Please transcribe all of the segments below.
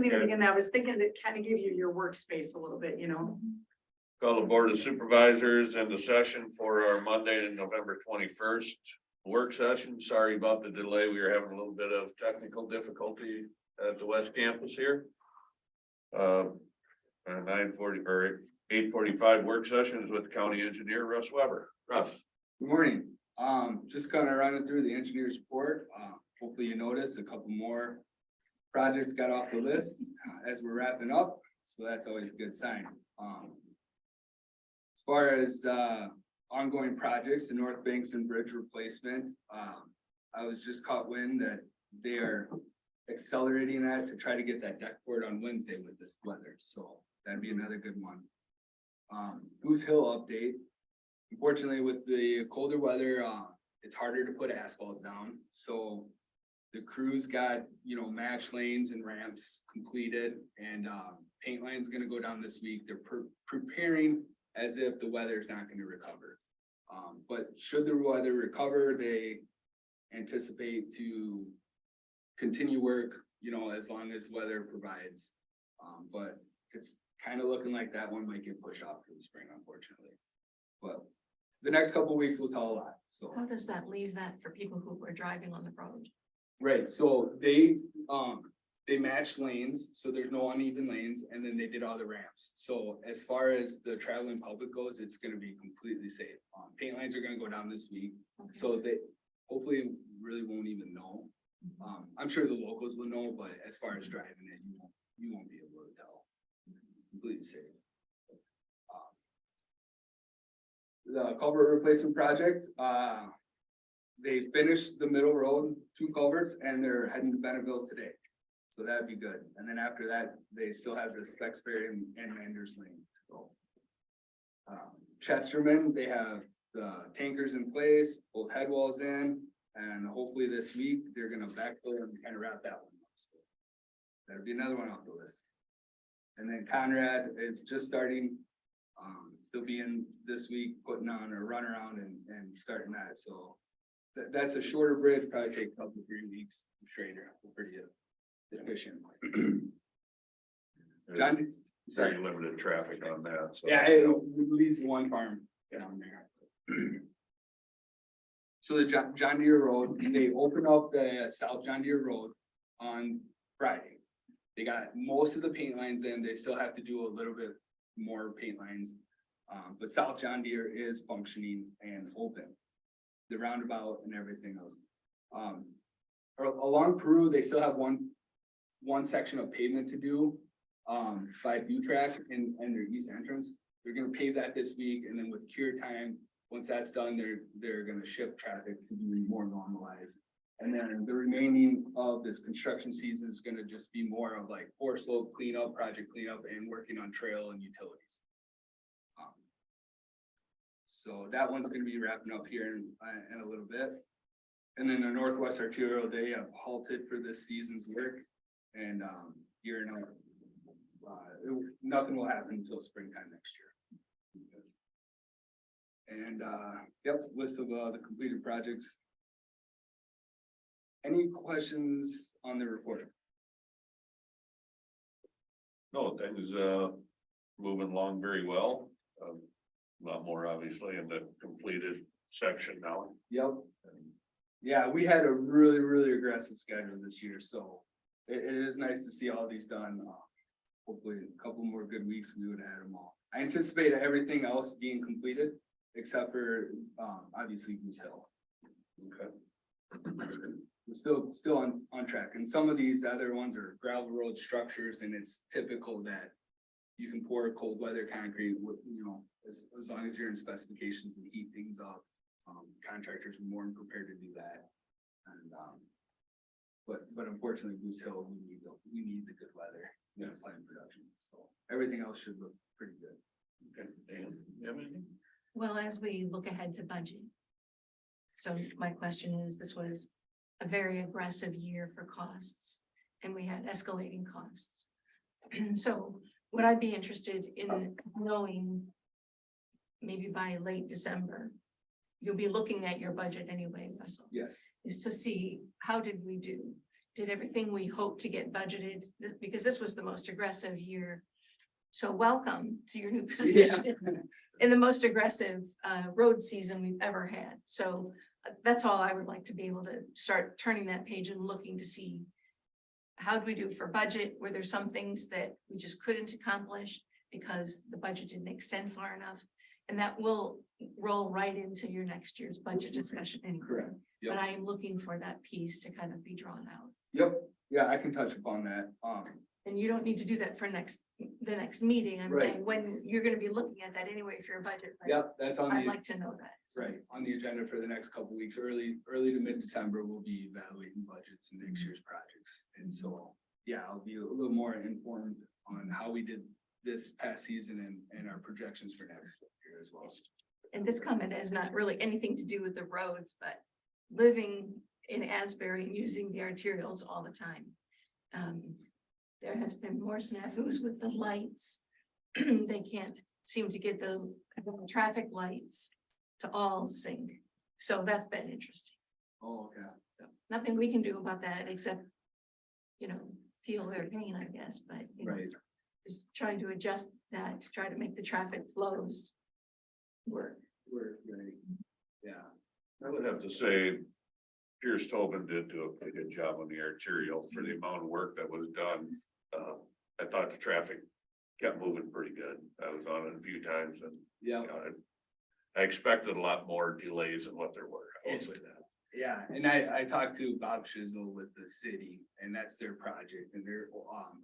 wasn't even thinking that. I was thinking to kind of give you your workspace a little bit, you know? Call the Board of Supervisors into session for our Monday, November 21st work session. Sorry about the delay. We were having a little bit of technical difficulty at the West Campus here. Our 9:40 or 8:45 work session is with the county engineer, Russ Weber. Russ. Good morning. Just kind of running through the engineer's report. Hopefully you noticed a couple more projects got off the list as we're wrapping up. So that's always a good sign. As far as ongoing projects, the North Bankston Bridge replacement, I was just caught wind that they are accelerating that to try to get that deck poured on Wednesday with this weather. So that'd be another good one. Goose Hill update. Unfortunately, with the colder weather, it's harder to put asphalt down. So the crews got, match lanes and ramps completed, and paint line's gonna go down this week. They're preparing as if the weather is not gonna recover. But should the weather recover, they anticipate to continue work, as long as weather provides. But it's kind of looking like that one might get pushed off for the spring, unfortunately. But the next couple of weeks will tell a lot, so. How does that leave that for people who are driving on the road? Right, so they matched lanes, so there's no uneven lanes, and then they did all the ramps. So as far as the traveling public goes, it's gonna be completely safe. Paint lines are gonna go down this week, Okay. so they hopefully really won't even know. I'm sure the locals will know, but as far as driving it, you won't be able to tell. Completely safe. The culvert replacement project, they finished the middle road, 2 culverts, and they're heading to Bentonville today. So that'd be good. And then after that, they still have the Spexbury and Manders Lane. So, Chesterman, they have the tankers in place, both head walls in, and hopefully this week they're gonna backfill and kind of wrap that one up. So that'd be another one off the list. And then Conrad is just starting. They'll be in this week putting on a runaround and starting that. So that's a shorter bridge, probably take a couple 3 weeks straighter. Pretty efficient. John, Very limited traffic on that. So. yeah, it leads to one farm down there. So the John Deere Road, they opened up the South John Deere Road on Friday. They got most of the paint lines in. They still have to do a little bit more paint lines. But South John Deere is functioning and open. The roundabout and everything else. Along Peru, they still have one section of pavement to do. By Dubuque and their east entrance. They're gonna pave that this week, and then with cure time, once that's done, they're gonna shift traffic to be more normalized. And then the remaining of this construction season is gonna just be more of like forest slope cleanup, project cleanup, and working on trail and utilities. So that one's gonna be wrapping up here in a little bit. And then the Northwest Arterial, they have halted for this season's work, and gearing up. Nothing will happen until springtime next year. And yep, list of the completed projects. Any questions on the report? No, things moving along very well. A lot more obviously in the completed section now. Yep. Yeah, we had a really aggressive schedule this year, so it is nice to see all these done. Hopefully a couple more good weeks, we would have had them all. I anticipate everything else being completed, except for obviously Goose Hill. Okay. We're still on track, and some of these other ones are gravel road structures, and it's typical that you can pour cold weather concrete with, as long as you're in specifications and heat things up. Contractors are more than prepared to do that. And but unfortunately, Goose Hill, we need the good weather. Yeah, plant production, so everything else should look pretty good. Okay, Dan, you have anything? Well, as we look ahead to budget. So my question is, this was a very aggressive year for costs, and we had escalating costs. So would I be interested in knowing, maybe by late December, you'll be looking at your budget anyway, Russell, Yes. is to see how did we do? did everything we hoped to get budgeted, because this was the most aggressive year. So welcome to your new position in the most aggressive road season we've ever had. So that's all I would like to be able to start turning that page and looking to see how do we do for budget? Were there some things that we just couldn't accomplish because the budget didn't extend far enough? And that will roll right into your next year's budget discussion anyway. Correct. Yep. But I am looking for that piece to kind of be drawn out. Yep, yeah, I can touch upon that. And you don't need to do that for the next meeting. I'm Right. saying when you're gonna be looking at that anyway for your budget. but Yep, that's on I'd the, like to know that. So, right, on the agenda for the next couple weeks, early to mid-December, we'll be evaluating budgets and next year's projects. And so, yeah, I'll be a little more informed on how we did this past season and our projections for next year as well. And this comment has not really anything to do with the roads, but living in Asbury and using the arterials all the time. There has been more snafus with the lights. They can't seem to get the traffic lights to all sync. So that's been interesting. Oh, okay. So nothing we can do about that except, feel their pain, I guess, but Right. just trying to adjust that to try to make the traffic flows work. We're ready. Yeah. I would have to say, Pierce Tobin did do a pretty good job on the arterial for the amount of work that was done. I thought the traffic kept moving pretty good. I was on it a few times and Yeah. I expected a lot more delays than what there were. I will say that. Yeah, and I talked to Bob Shizzle with the city, and that's their project, and they're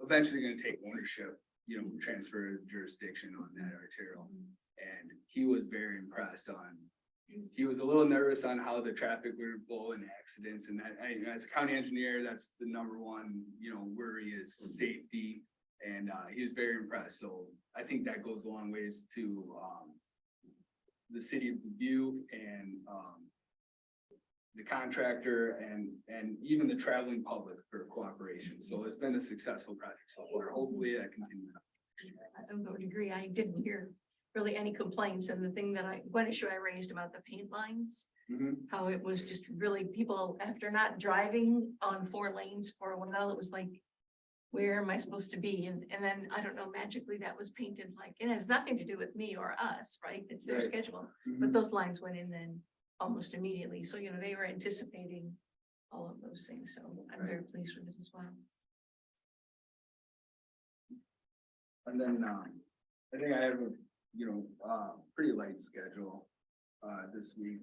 eventually gonna take ownership, transfer jurisdiction on that arterial. And he was very impressed he was a little nervous on how the traffic would flow and accidents, and that, as a county engineer, that's the number one, worry is safety. And he was very impressed, so I think that goes a long ways to the city of Dubuque and the contractor and even the traveling public for cooperation. So it's been a successful project so far. Hopefully that continues. I'm going to agree. I didn't hear really any complaints. And the thing one issue I raised about the paint lines, how it was just really people after not driving on 4 lanes for a while, it was like, where am I supposed to be? And then I don't know, magically that was painted like, it has nothing to do with me or us, right? It's their Right. schedule. But those lines went in then almost immediately. So, they were anticipating all of those things. So I'm very pleased with it as well. And then, I think I have a, pretty light schedule, this week.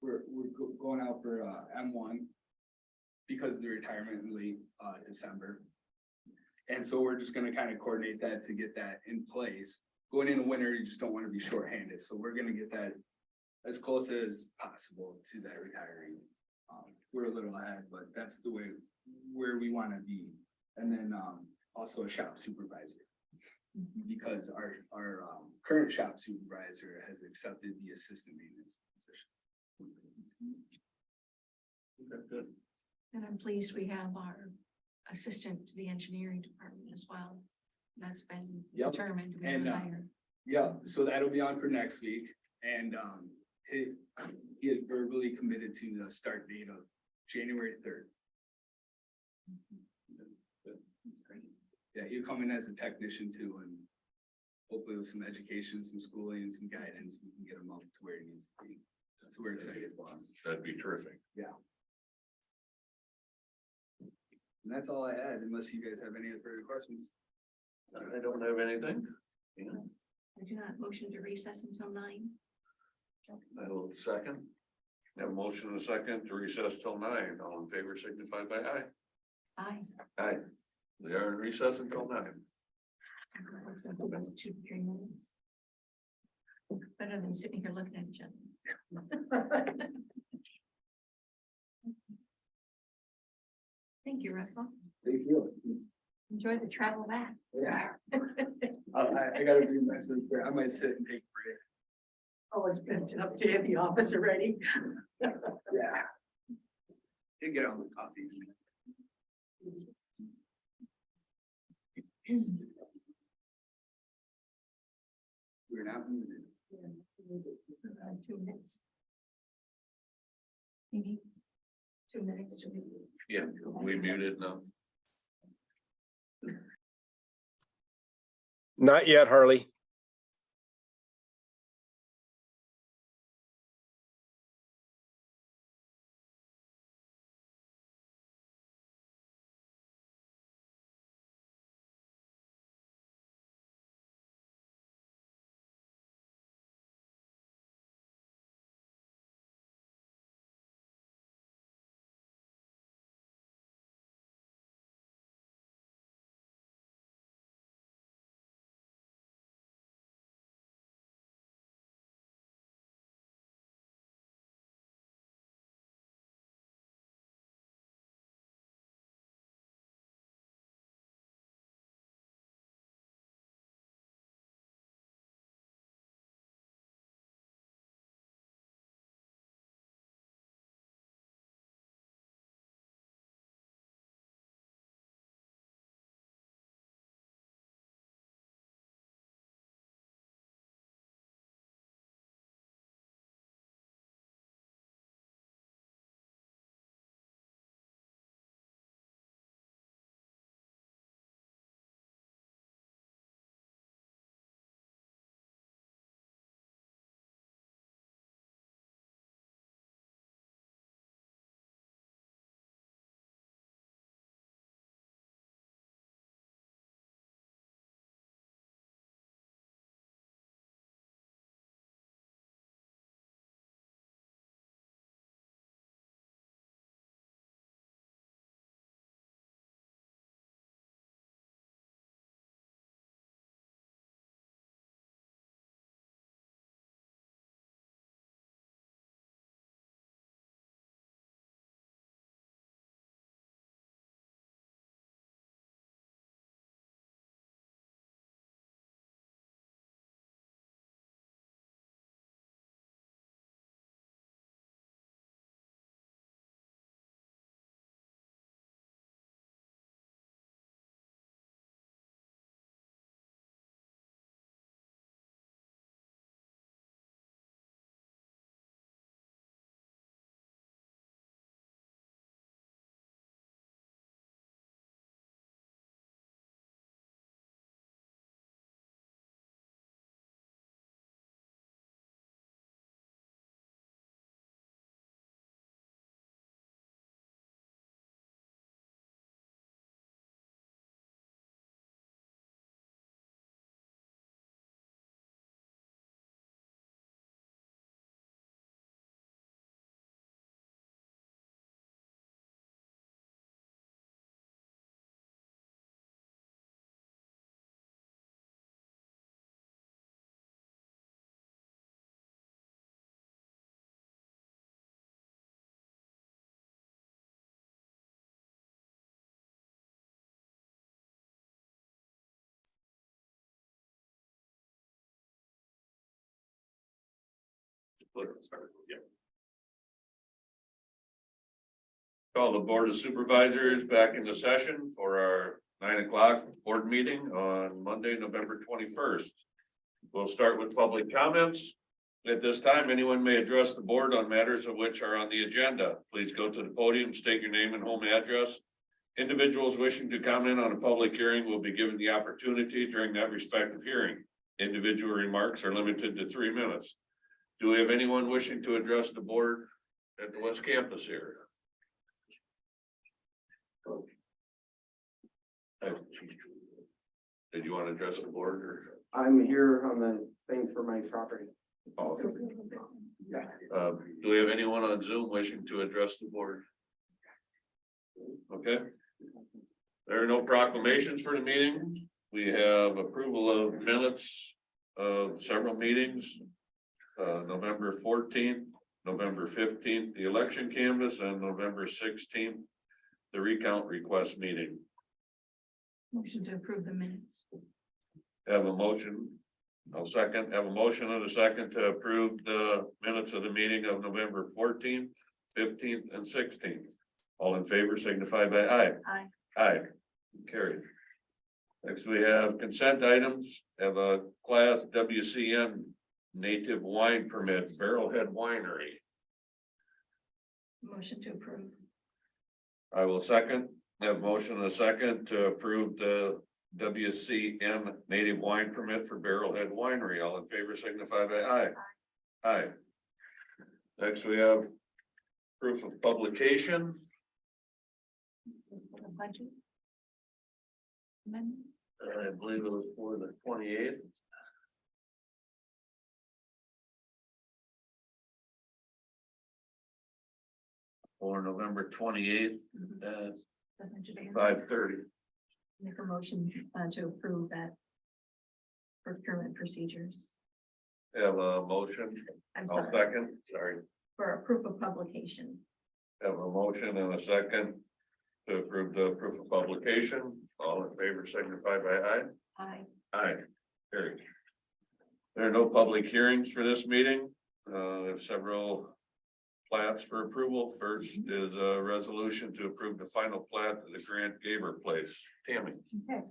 We're going out for, M1 because of the retirement in late, December. And so we're just gonna kind of coordinate that to get that in place. Going into winter, you just don't want to be shorthanded. So we're gonna get that as close as possible to that retiring. We're a little ahead, but that's the way where we want to be. And then, also a shop supervisor. Because our current shop supervisor has accepted the assistant maintenance position. Good. And I'm pleased we have our assistant to the engineering department as well. That's been Yep. determined. We And, have hired. Yeah, so that'll be on for next week, and he is verbally committed to the start date of January 3rd. That's great. Yeah, he'll come in as a technician too, and hopefully with some education, some schooling, and some guidance, we can get him up to where he needs to be. So we're excited for him. That'd be terrific. And that's all I had, unless you guys have any further questions. I don't have anything. Yeah, I do not motion to recess until 9. I will second. Have a motion and a second to recess till 9. All in favor signify by aye. Aye. Aye. We are in recess until 9. Looks like it was 2 to 3 minutes. Better than sitting here looking at each other. Thank you, Russell. Thank you. Enjoy the travel back. Yeah. I gotta do my sleep here. I might sit and take a break. Oh, it's been up to in the office already. Yeah. Did get on the coffee. We're not moving. 2 minutes. Maybe 2 minutes to be. Yeah, we muted now. Not yet, Harley. Call the Board of Supervisors back into session for our 9 o'clock board meeting on Monday, November 21st. We'll start with public comments. At this time, anyone may address the board on matters of which are on the agenda. Please go to the podium, state your name and home address. Individuals wishing to comment on a public hearing will be given the opportunity during that respective hearing. Individual remarks are limited to 3 minutes. Do we have anyone wishing to address the board at the West Campus here? Did you want to address the board or? I'm here on the thing for my property. Oh, do we have anyone on Zoom wishing to address the board? Okay. There are no proclamations for the meeting. We have approval of minutes of several meetings. November 14th, November 15th, the election canvass, and November 16th, the recount request meeting. Motion to approve the minutes. Have a motion. I'll second. Have a motion and a second to approve the minutes of the meeting of November 14th, 15th, and 16th. All in favor signify by aye. Aye. Aye. Carried. Next, we have consent items. Have a class WCN native wine permit, Barrelhead Winery. Motion to approve. I will second. Have motion and a second to approve the WCM native wine permit for Barrelhead Winery. All in favor signify by aye. Aye. Next, we have proof of publication. For the budget amendment. I believe it was for the 28th. Or November 28th at The budget amendment. 5:30. Make a motion to approve that procurement procedures. Have a motion. I'm I'll sorry, second. Sorry. for a proof of publication. Have a motion and a second to approve the proof of publication. All in favor signify by aye. Aye. Aye. Carried. There are no public hearings for this meeting. There's several plats for approval. First is a resolution to approve the final plat of the Grant Gaber Place. Tammy. Okay,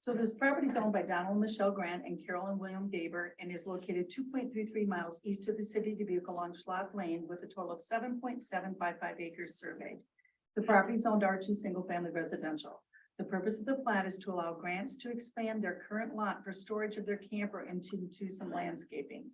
so this property is owned by Donald and Michelle Grant and Carol and William Gaber and is located 2.33 miles east of the city of Dubuque along Schlaf Lane with a total of 7.755 acres surveyed. The property is owned R2 single family residential. The purpose of the plat is to allow Grants to expand their current lot for storage of their camper into some landscaping.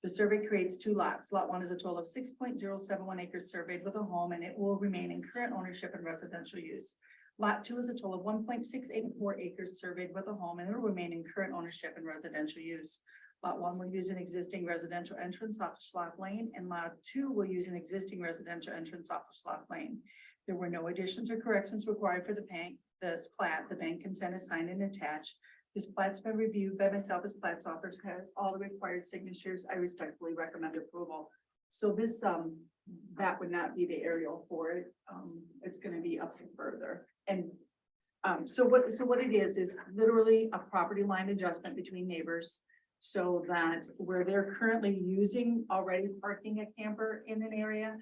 The survey creates two lots. Lot 1 is a total of 6.071 acres surveyed with a home, and it will remain in current ownership and residential use. Lot 2 is a total of 1.684 acres surveyed with a home, and it will remain in current ownership and residential use. Lot 1 will use an existing residential entrance off of Schlaf Lane, and Lot 2 will use an existing residential entrance off of Schlaf Lane. There were no additions or corrections required for this plat. The bank consent is signed and attached. This plat's been reviewed by myself as plats author, has all the required signatures. I respectfully recommend approval. So this, that would not be the aerial for it. It's gonna be up further. And, so what it is literally a property line adjustment between neighbors. So that where they're currently using already parking a camper in an area,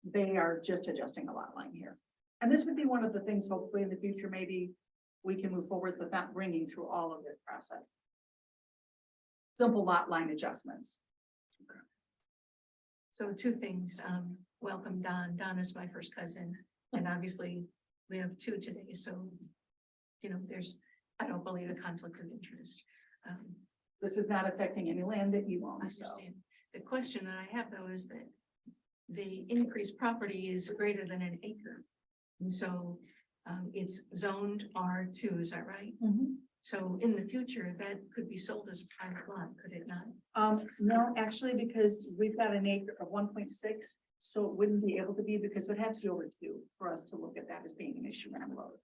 they are just adjusting a lot line here. And this would be one of the things, hopefully in the future, maybe we can move forward without bringing through all of this process. Simple lot line adjustments. So two things, welcome Don. Don is my first cousin, and obviously we have two today, so. I don't believe a conflict of interest. This is not affecting any land that you I own, so. understand. The question that I have though is that the increased property is greater than an acre. And so it's zoned R2, is that right? So in the future, that could be sold as a private lot, could it not? No, actually, because we've got an acre of 1.6, so it wouldn't be able to be, because it would have to be over 2 for us to look at that as being an issue on the road.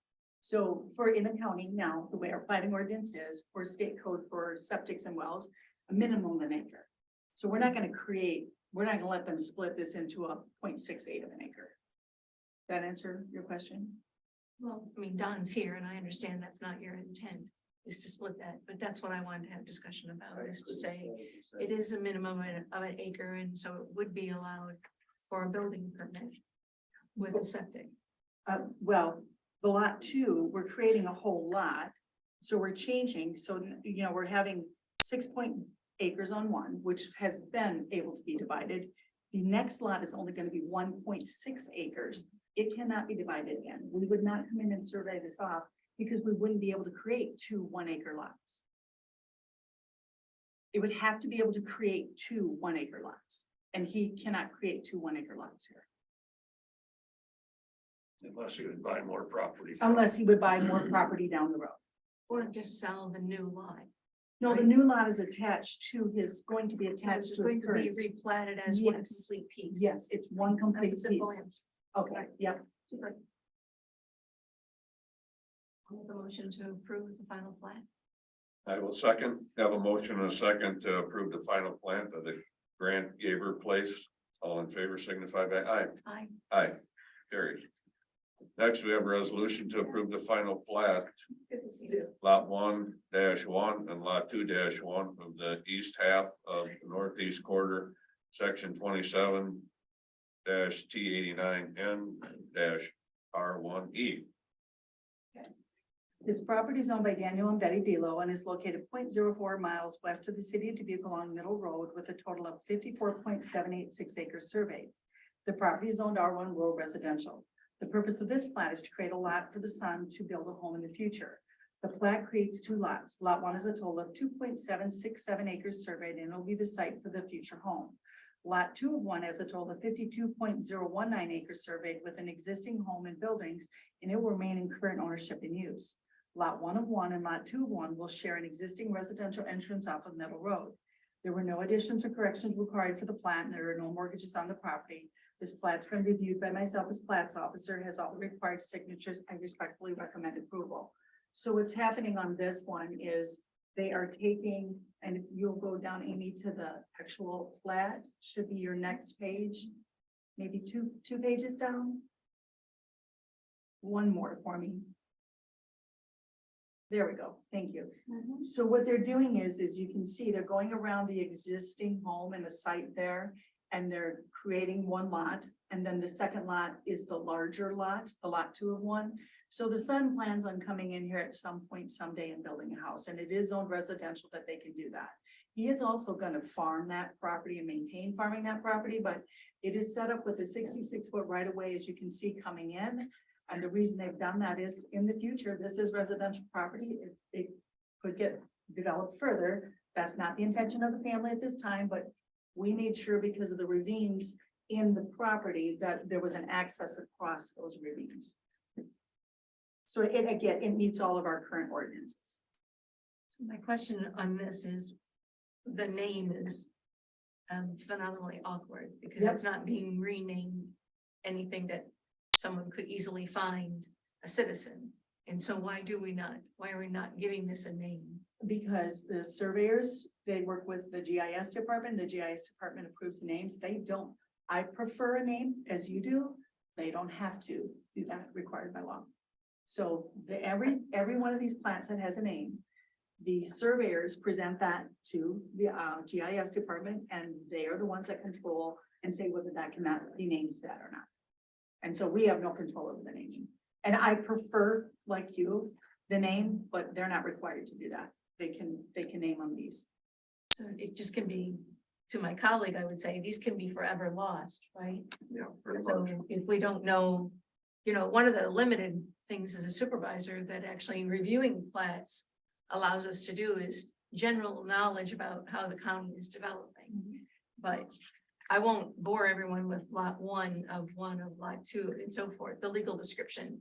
So for in the county now, the way our planning ordinance is for state code for septics and wells, a minimum of an acre. So we're not gonna let them split this into a 0.68 of an acre. That answer your question? Well, I mean, Don's here and I understand that's not your intent, is to split that, but that's what I wanted to have discussion about, is to say it is a minimum of an acre, and so it would be allowed for a building permit with a septic. Well, the lot 2, we're creating a whole lot. So we're changing, so, we're having 6 acres on 1, which has been able to be divided. The next lot is only gonna be 1.6 acres. It cannot be divided again. We would not come in and survey this off because we wouldn't be able to create 2 1-acre lots. It would have to be able to create 2 1-acre lots, and he cannot create 2 1-acre lots here. Unless you would buy more property. from- Unless he would buy more property down the road. Or just sell the new lot. No, the new lot is attached to going to be So attached it's to going his to be current. replatted as one Yes. complete piece. Yes, it's one complete That's a simple piece. answer. Okay, yep. Super. I'll make a motion to approve the final plat. I will second. Have a motion and a second to approve the final plan of the Grant Gaber Place. All in favor signify by aye. Aye. Aye. Carries. Next, we have a resolution to approve the final plat, Good to see you. lot 1-1 and lot 2-1 of the east half of the northeast quarter, section 27 T89N R1E. This property is owned by Daniel and Betty Belo and is located 0.04 miles west of the city of Dubuque along Middle Road with a total of 54.786 acres surveyed. The property is owned R1 rural residential. The purpose of this plat is to create a lot for the son to build a home in the future. The plat creates two lots. Lot one is a total of 2.767 acres surveyed, and it'll be the site for the future home. Lot 2 of 1 has a total of 52.019 acres surveyed with an existing home and buildings, and it will remain in current ownership and use. Lot 1 of 1 and lot 2 of 1 will share an existing residential entrance off of Meadow Road. There were no additions or corrections required for the plat, and there are no mortgages on the property. This plat's been reviewed by myself as plats officer, has all the required signatures. I respectfully recommend approval. So what's happening on this one is they are taking, and if you'll go down, Amy, to the actual plat, should be your next page, maybe two pages down. One more for me. There we go. Thank you. So what they're doing is you can see they're going around the existing home and the site there, and they're creating one lot. And then the second lot is the larger lot, the lot 2 of 1. So the son plans on coming in here at some point someday and building a house, and it is owned residential that they can do that. He is also going to farm that property and maintain farming that property, but it is set up with a 66-foot right of way, as you can see coming in. And the reason they've done that is in the future, this is residential property. It could get developed further. That's not the intention of the family at this time, but we made sure because of the ravines in the property that there was an access across those ravines. So it meets all of our current ordinances. So my question on this is, the name is phenomenally awkward because Yep. it's not being renamed anything that someone could easily find a citizen. And so why are we not giving this a name? Because the surveyors, they work with the GIS department, the GIS department approves the names, they don't. I prefer a name as you do, they don't have to do that required by law. So every one of these plats that has a name, the surveyors present that to the GIS department, and they are the ones that control and say whether that cannot be named that or not. And so we have no control over the naming. And I prefer, like you, the name, but they're not required to do that. They can name on these. So it just can be, to my colleague, I would say, these can be forever lost, right? Yeah, pretty So much. if we don't know, one of the limited things as a supervisor that actually in reviewing plats allows us to do is general knowledge about how the county is developing. But I won't bore everyone with lot 1 of lot 2 and so forth, the legal description.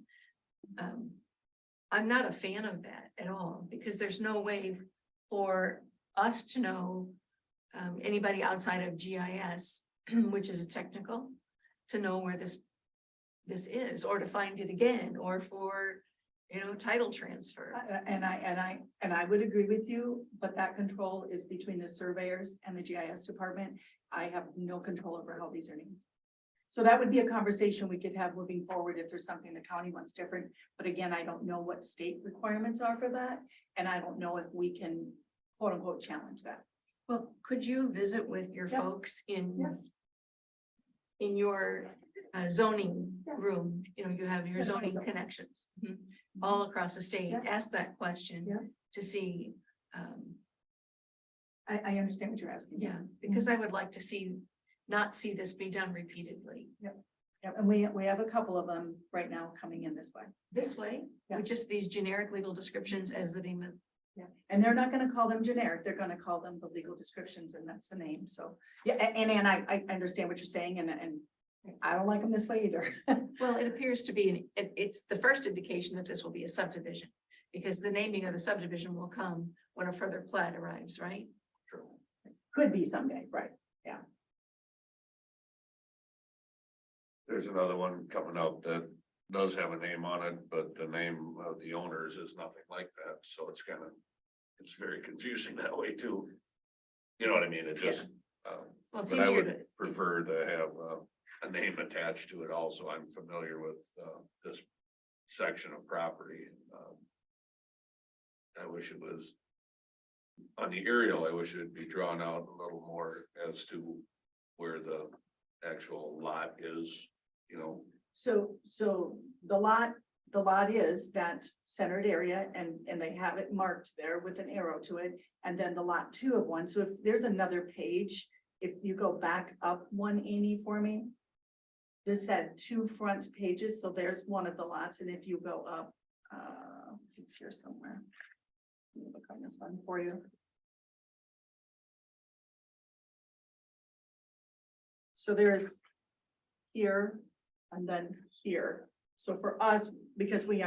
I'm not a fan of that at all, because there's no way for us to know anybody outside of GIS, which is technical, to know where this is, or to find it again, or for, title transfer. And I would agree with you, but that control is between the surveyors and the GIS department. I have no control over how these are named. So that would be a conversation we could have moving forward if there's something the county wants different. But again, I don't know what state requirements are for that. And I don't know if we can quote unquote challenge that. Well, could you visit with your Yeah. folks Yeah. in your zoning Yeah. room? You have your Yeah, zoning so- connections all across the state. Yeah. Ask that question Yeah. to see, I understand what you're asking. yeah, because I would like to not see this be done repeatedly. Yeah, and we have a couple of them right now coming in this way. This way, Yeah. with just these generic legal descriptions as the name of. Yeah, and they're not gonna call them generic, they're gonna call them the legal descriptions, and that's the name, so. Yeah, and I understand what you're saying, and I don't like them this way either. Well, it appears to be, it's the first indication that this will be a subdivision, because the naming of the subdivision will come when a further plat arrives, right? Could be someday, right? There's another one coming out that does have a name on it, but the name of the owners is nothing like that, so it's very confusing that way too. You know what I mean? It just, Well, it's but I easier would to, prefer to have a name attached to it also. I'm familiar with this section of property. I wish it was on the aerial, I wish it'd be drawn out a little more as to where the actual lot is, So the lot is that centered area, and they have it marked there with an arrow to it, and then the lot 2 of 1. So if there's another page, if you go back up one, Amy, for me. This had two front pages, so there's one of the lots, and if you go up, it's here somewhere. Let me look on this one for you. So there's here and then here. So for us, because we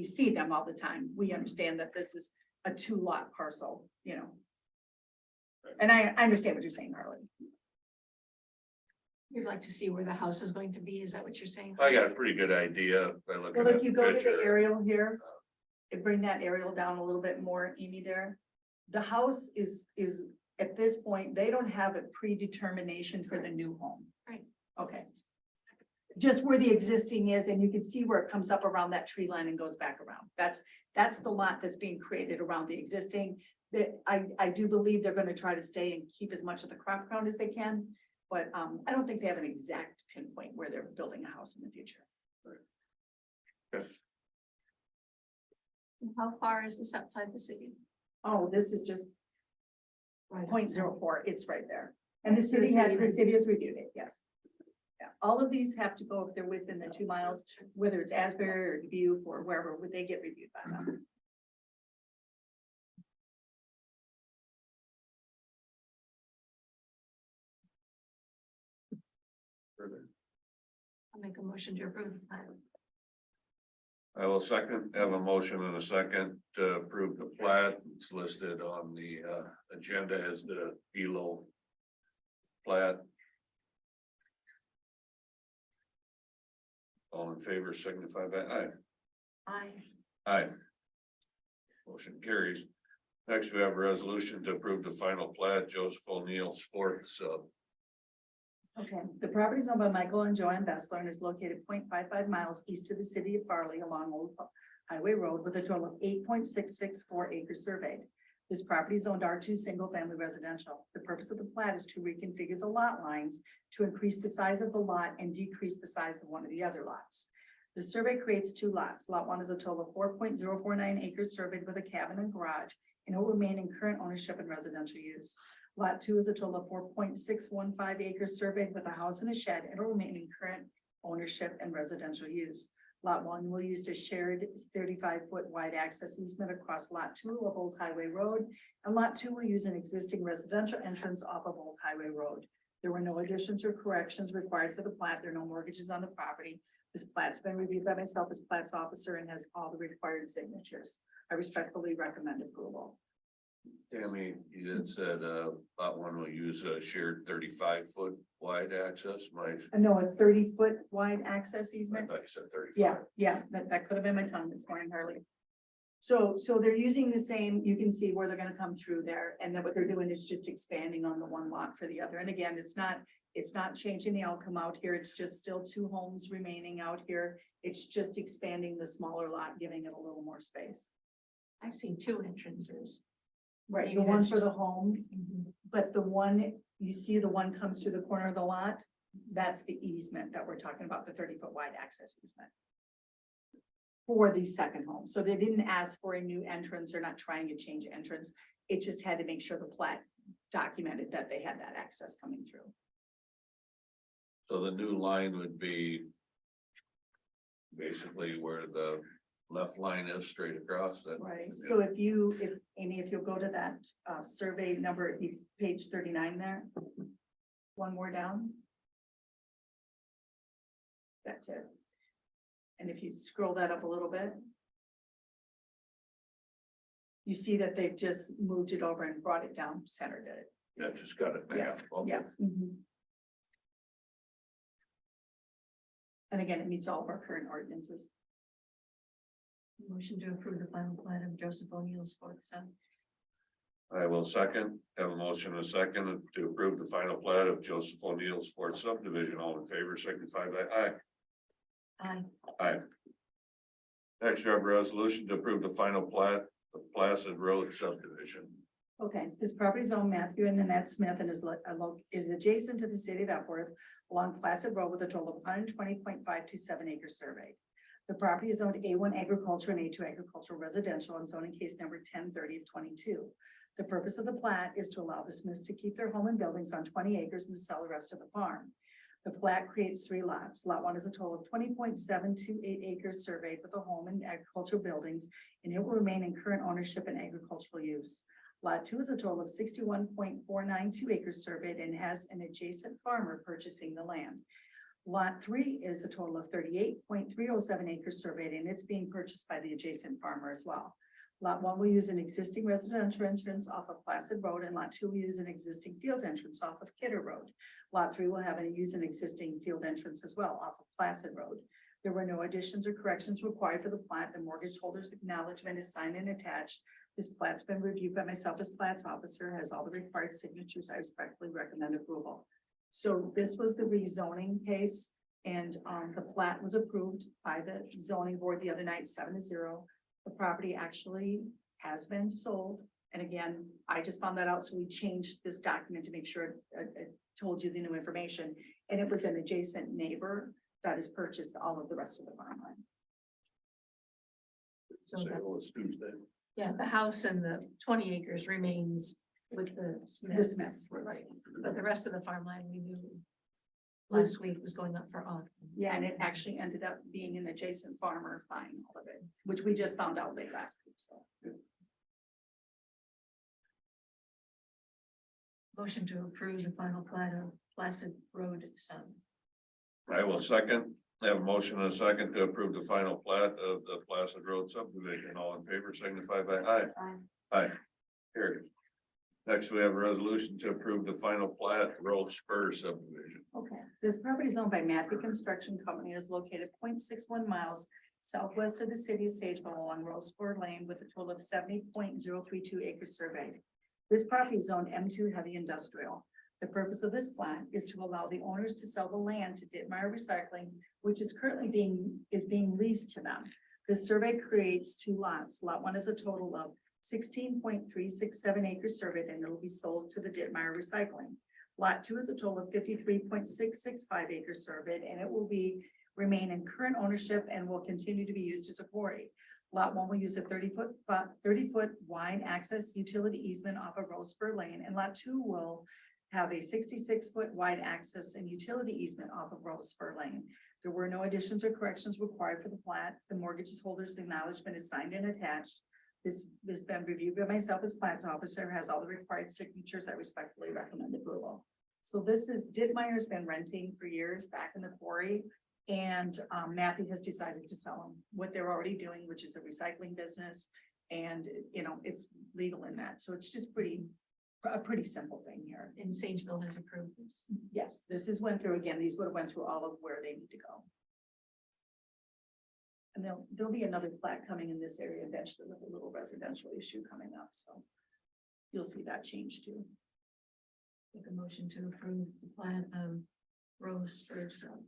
see them all the time, we understand that this is a 2-lot parcel, you know. And I understand what you're saying, Harley. You'd like to see where the house is going to be, is that what you're saying? I got a pretty good idea by looking Well, at if you the go to the picture. aerial here, and bring that aerial down a little bit more, Amy, there. The house is at this point, they don't have a predetermination for the new home. Right. Okay. Just where the existing is, and you can see where it comes up around that tree line and goes back around. That's the lot that's being created around the existing. That I do believe they're gonna try to stay and keep as much of the crop ground as they can. But I don't think they have an exact pinpoint where they're building a house in the future. How far is this outside the city? Oh, this is just Right. 0.04, it's right there. And the So the city city has reviewed it, yes. Yeah, all of these have to go if they're within the 2 miles, whether it's Asbury or Dubuque or wherever, would they get reviewed by them? I'll make a motion to approve the plan. I will have a motion and a second to approve the plat. It's listed on the agenda as the Elo plat. All in favor signify by aye. Aye. Aye. Motion carries. Next, we have a resolution to approve the final plat, Joseph O'Neill's fourth sub. Okay, the property is owned by Michael and Joanne Bessler and is located 0.55 miles east of the city of Farley along Old Highway Road with a total of 8.664 acres surveyed. This property is owned R2 single family residential. The purpose of the plat is to reconfigure the lot lines to increase the size of the lot and decrease the size of one of the other lots. The survey creates 2 lots. Lot 1 is a total of 4.049 acres surveyed with a cabin and garage and will remain in current ownership and residential use. Lot 2 is a total of 4.615 acres surveyed with a house and a shed and will remain in current ownership and residential use. Lot 1 will use a shared 35-foot wide access easement across Lot 2 of Old Highway Road, and Lot 2 will use an existing residential entrance off of Old Highway Road. There were no additions or corrections required for the plat. There are no mortgages on the property. This plat's been reviewed by myself as plat's officer and has all the required signatures. I respectfully recommend approval. Tammy, you had said lot 1 will use a shared 35-foot wide access. No, a 30-foot wide access I easement. thought you said 35. Yeah, that could have been my tongue this morning, Harley. So they're using the same, you can see where they're gonna come through there, and then what they're doing is just expanding on the one lot for the other. And again, it's not changing the outcome out here. It's just still 2 homes remaining out here. It's just expanding the smaller lot, giving it a little more space. I see 2 entrances. Right, Maybe the one that's for the just- home, but the one, you see the one comes through the corner of the lot, that's the easement that we're talking about, the 30-foot wide access easement. For the second home, so they didn't ask for a new entrance, they're not trying to change entrance, it just had to make sure the plat documented that they had that access coming through. So the new line would be basically where the left line is straight across that. Right, so if Amy, if you'll go to that survey number, page 39 there. One more down. That's it. And if you scroll that up a little bit. You see that they've just moved it over and brought it down, centered it. Yeah, just got it. Yeah, Okay. yeah. And again, it meets all of our current ordinances. Motion to approve the final plan of Joseph O'Neill's fourth son. I will have a motion and a second to approve the final plat of Joseph O'Neill's fourth subdivision. All in favor signify by aye. Aye. Aye. Next, we have a resolution to approve the final plat of Placid Road subdivision. Okay, this property is owned Matthew and Annette Smith and is adjacent to the city of Epworth along Placid Road with a total of 120.527 acres surveyed. The property is zoned A1 agriculture and A2 agricultural residential and zoning case number 1030 of 22. The purpose of the plat is to allow the Smiths to keep their home and buildings on 20 acres and to sell the rest of the farm. The plat creates 3 lots. Lot 1 is a total of 20.728 acres surveyed with a home and agricultural buildings, and it will remain in current ownership and agricultural use. Lot 2 is a total of 61.492 acres surveyed and has an adjacent farmer purchasing the land. Lot 3 is a total of 38.307 acres surveyed, and it's being purchased by the adjacent farmer as well. Lot 1 will use an existing residential entrance off of Placid Road, and Lot 2 will use an existing field entrance off of Kidder Road. Lot 3 will use an existing field entrance as well off of Placid Road. There were no additions or corrections required for the plat. The mortgage holder's acknowledgement is signed and attached. This plat's been reviewed by myself as plat's officer, has all the required signatures. I respectfully recommend approval. So this was the rezoning case, and the plat was approved by the zoning board the other night, 7-0. The property actually has been sold. And again, I just found that out, so we changed this document to make sure it told you the new information. And it was an adjacent neighbor that has purchased all of the rest of the farmland. So Say, that- oh, it's Tuesday. Yeah, the house and the 20 acres remains with the Smiths. Smiths. Right, but the rest of the farmland we knew last week was going up for auction. Yeah, and it actually ended up being an adjacent farmer buying all of it, which we just found out late last week, so. Motion to approve the final plat of Placid Road Son. I will second. I have a motion and a second to approve the final plat of the Placid Road subdivision. All in favor signify by aye. Aye. Carried. Next, we have a resolution to approve the final plat Road Spur subdivision. Okay, this property is owned by Matthew Construction Company, and is located 0.61 miles southwest of the city of Sageville along Roseford Lane with a total of 70.032 acres surveyed. This property is zoned M2 heavy industrial. The purpose of this plat is to allow the owners to sell the land to Dittmeyer Recycling, which is currently being leased to them. This survey creates 2 lots. Lot 1 is a total of 16.367 acres surveyed, and it will be sold to the Dittmeyer Recycling. Lot 2 is a total of 53.665 acres surveyed, and it will remain in current ownership and will continue to be used as a quarry. Lot 1 will use a 30-foot wide access utility easement off of Roseford Lane, and Lot 2 will have a 66-foot wide access and utility easement off of Roseford Lane. There were no additions or corrections required for the plat. The mortgage holder's acknowledgement is signed and attached. This has been reviewed by myself as plat's officer, has all the required signatures. I respectfully recommend approval. So this is, Dittmeyer's been renting for years back in the quarry, and Matthew has decided to sell them what they're already doing, which is a recycling business. And, you know, it's legal in that. So it's just a pretty simple thing here. And Sageville has approved this. Yes, this is went through again. These would have went through all of where they need to go. And there'll be another plat coming in this area eventually with a little residential issue coming up, so you'll see that change too. Make a motion to approve the plat of Rose Spur Son.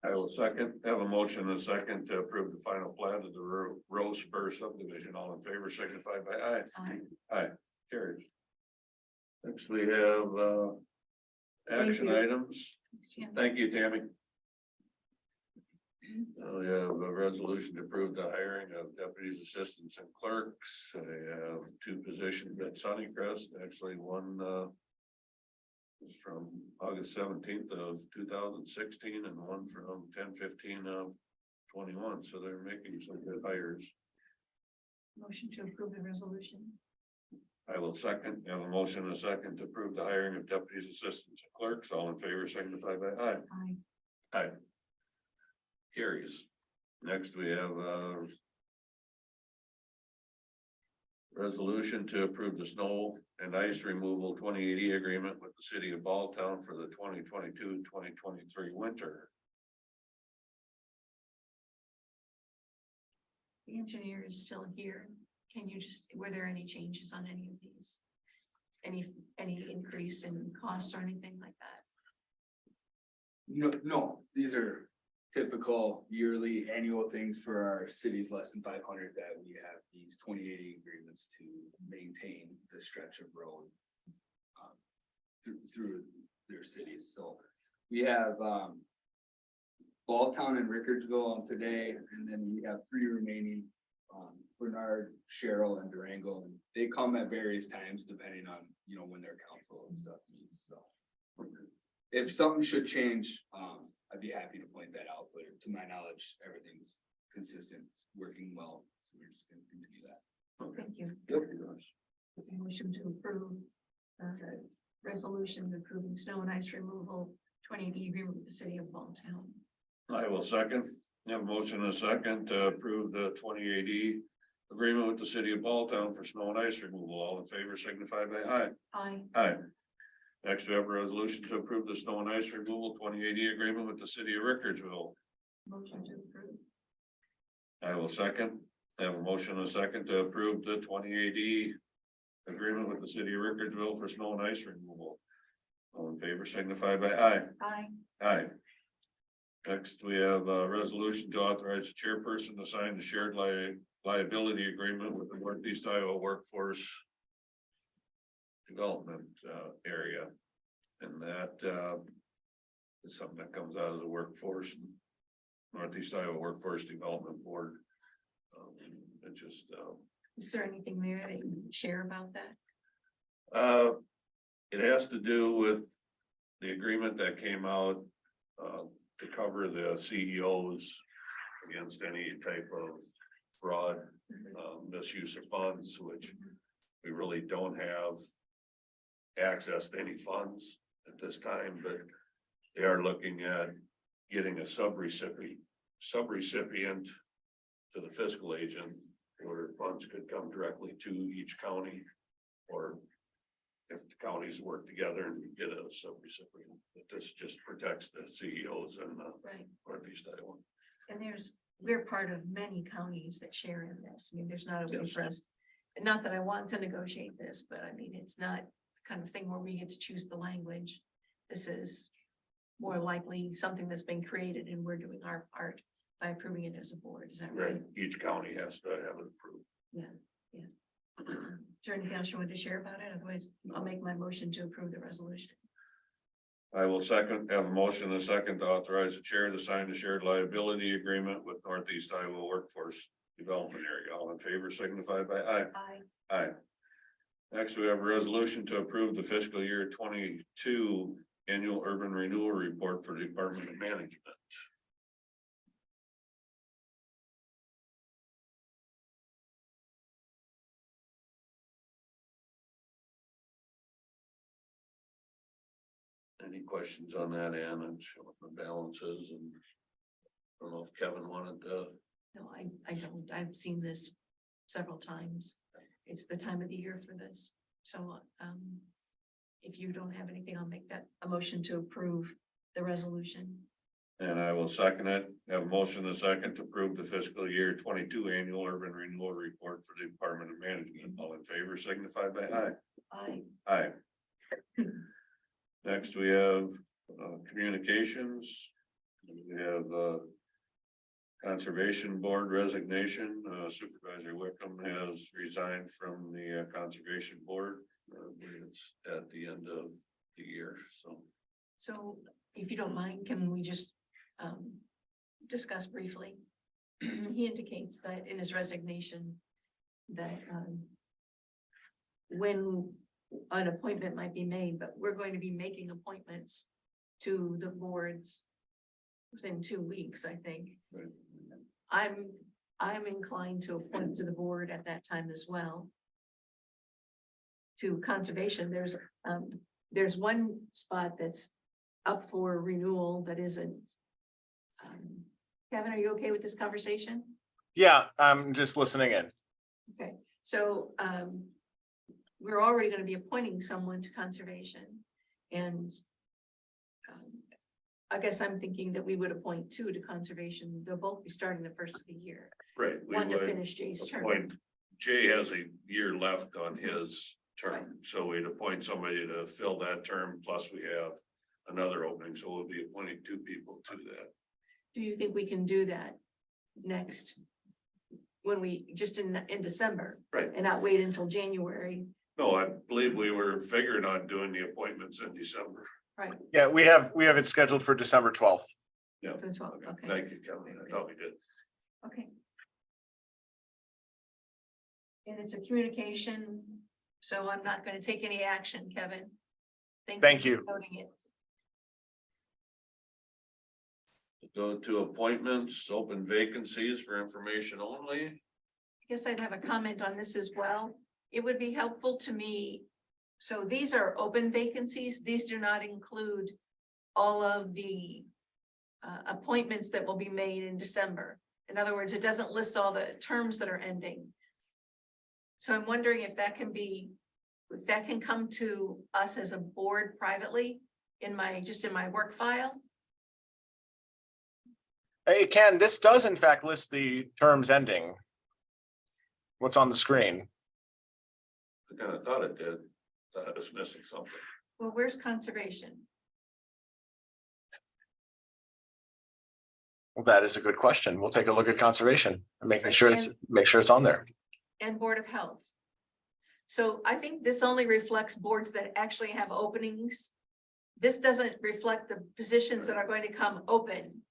I will second. Have a motion and a second to approve the final plat of the Rose Spur subdivision. All in favor signify by aye. Aye. Aye. Carries. Next, we have action items. Thank you, Tammy. We have a resolution to approve the hiring of deputies, assistants, and clerks. I have 2 positions at Sunnycrest. Actually, one is from August 17th of 2016 and one from 10/15 of 21. So they're making some good hires. Motion to approve the resolution. I will second. Have a motion and a second to approve the hiring of deputies, assistants, and clerks. All in favor signify by aye. Aye. Aye. Carries. Next, we have a resolution to approve the snow and ice removal 2080 agreement with the city of Balltown for the 2022-2023 winter. The engineer is still here. Can you were there any changes on any of these? Any increase in costs or anything like that? No, these are typical yearly annual things for our cities less than 500 that we have these 2080 agreements to maintain the stretch of road through their cities. So we have Balltown and Rickardsville on today, and then we have 3 remaining, Bernard, Sherrill, and Durango, and they come at various times depending on, when their council and stuff meets, so. if something should change, I'd be happy to point that out, but to my knowledge, everything's consistent, working well, so we're just gonna continue that. Thank you. Yep. Motion to approve, resolution approving snow and ice removal, 2080 agreement with the city of Balltown. I will second. Have a motion and a second to approve the 2080 agreement with the city of Balltown for snow and ice removal. All in favor signify by aye. Aye. Aye. Next, we have a resolution to approve the snow and ice removal 2080 agreement with the city of Rickardsville. Motion to approve. I will second. Have a motion and a second to approve the 2080 agreement with the city of Rickardsville for snow and ice removal. All in favor signify by aye. Aye. Aye. Next, we have a resolution to authorize the chairperson to sign the shared liability agreement with the Northeast Iowa Workforce Development area. And that is something that comes out of the workforce, Northeast Iowa Workforce Development Board. It just, Is there anything there that you can share about that? it has to do with the agreement that came out to cover the CEOs against any type of fraud, misuse of funds, which we really don't have access to any funds at this time, but they are looking at getting a subrecipient to the fiscal agent, where funds could come directly to each county, or if the counties work together and get a subrecipient. But this just protects the CEOs in Right. Northeast Iowa. And we're part of many counties that share in this. I mean, there's not a way Yes. for us. And not that I want to negotiate this, but I mean, it's not the kind of thing where we get to choose the language. This is more likely something that's been created and we're doing our part by approving it as a board. Is that right? Each county has to have it approved. Is there anything else you wanted to share about it? Otherwise, I'll make my motion to approve the resolution. I will second, have a motion and a second to authorize the chair to sign the shared liability agreement with Northeast Iowa Workforce Development Area. All in favor signify by aye. Aye. Aye. Next, we have a resolution to approve the fiscal year 22 annual urban renewal report for the Department of Management. Any questions on that, Ann, and showing the balances, and I don't know if Kevin wanted to. No, I don't. I've seen this several times. It's the time of the year for this. So, if you don't have anything, I'll make that a motion to approve the resolution. And I will second it. Have a motion and a second to approve the fiscal year 22 annual urban renewal report for the Department of Management. All in favor signify by aye. Aye. Aye. Next, we have communications. We have Conservation Board resignation. Supervisor Wickham has resigned from the Conservation Board. It's at the end of the year, so. So if you don't mind, can we just discuss briefly? He indicates that in his resignation that when an appointment might be made, but we're going to be making appointments to the boards within 2 weeks, I think. Right. I'm inclined to appoint to the board at that time as well. To conservation, there's one spot that's up for renewal that isn't. Kevin, are you okay with this conversation? Yeah, I'm just listening in. Okay, so we're already gonna be appointing someone to conservation. And I guess I'm thinking that we would appoint two to conservation. They'll both be starting the first of the year. Right. we One to would finish Jay's term. appoint- Jay has a year left on his term, so we'd appoint somebody to fill that term, plus we have another opening, so we'll be appointing two people to that. Do you think we can do that next? When we, just in December? Right. And not wait until January? No, I believe we were figuring on doing the appointments in December. Right, Yeah, we have it scheduled for December 12th. Yeah. for the 12th, okay. Thank you, Kevin. I thought we did. Okay. And it's a communication, so I'm not gonna take any action, Kevin. Thank you. for noting it. Go to appointments, open vacancies for information only. I guess I'd have a comment on this as well. It would be helpful to me. So these are open vacancies. These do not include all of the appointments that will be made in December. In other words, it doesn't list all the terms that are ending. So I'm wondering if that can be, if that can come to us as a board privately in my, just in my work file. It can, this does in fact list the terms ending. What's on the screen? I kind of thought it did. Thought it was missing something. Well, where's conservation? Well, that is a good question. We'll take a look at conservation and making Right, sure it's, make sure it's on there. And Board of Health. So I think this only reflects boards that actually have openings. This doesn't reflect the positions that are going to come open.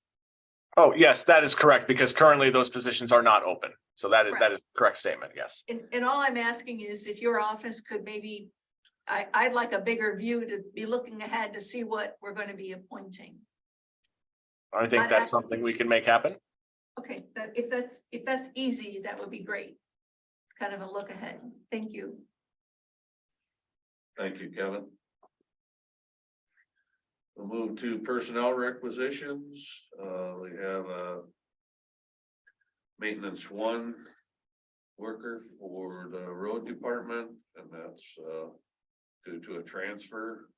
Oh, yes, that is correct, because currently those positions are not open. So that is a correct statement, yes. And all I'm asking is if your office could maybe, I'd like a bigger view to be looking ahead to see what we're going to be appointing. I think that's something we can make happen. Okay, that if that's easy, that would be great. It's kind of a look ahead. Thank you. Thank you, Kevin. We'll move to personnel requisitions. We have a maintenance one worker for the road department, and that's due to a transfer.